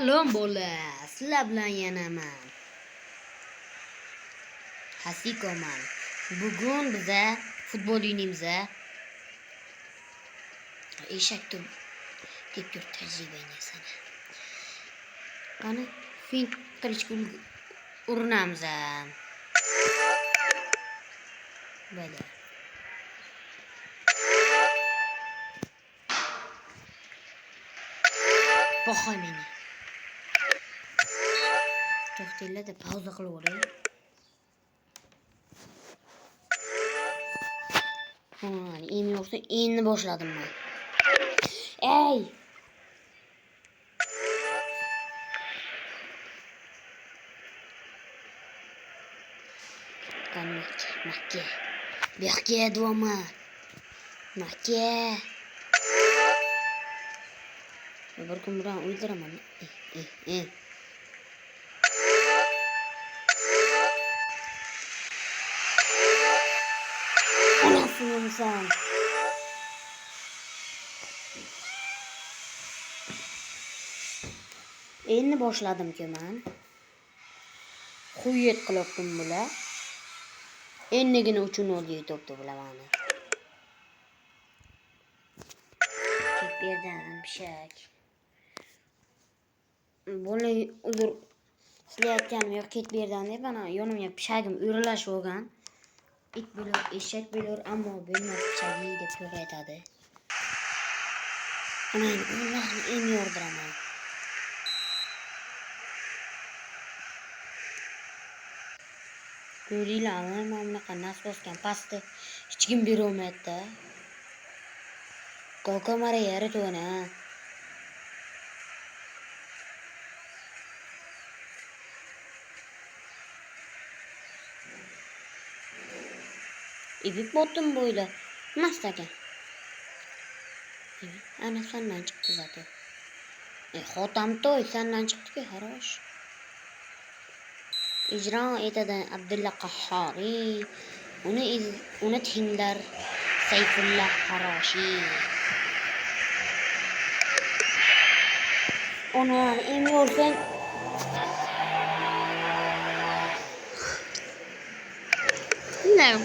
Salom bola, sizlar bilan yanaman. Hasikoman. Bugun biza futbol o'ynaymiz. Eshak deb tur tajribangni sana. Qani fint qilishga urinamiz. Böyle. Boqay meni. To'xtanglar, pauza qilib o'ray. Endi yo'qsa endi boshladim men. Ey! Qani makka. Bu yoqqa davomma. Makka. Bir kun bilan o'ldiraman. Anasını insan. Endi boshladim-ku men. Xuyet qilibdim bular. Endigina uchun oldi yutibdi bular meni. Ket berdan pishak. Buni uzr silayotganim yo'q, ket berdan deb ana yonimga pishagim o'ralashib olgan. It bo'lur, eshak bo'lur, ammo bo'lmas pishagi deb to'g'ri aytadi. Men ularni eng yordiraman. Ko'ringlarmi, mana bunaqa nasib bosgan pastni hech kim bera olmayapti. Ko'ka mara yaratuvana. İpik bottum böyle. Mastaken. Ana senden çıktı zaten. Xotam to'y senden çıktı ki haroş. İcra etadi Abdulla Qahhori. Uni tinglar Sayfullah Haroshi. Ona emiyorsan ne?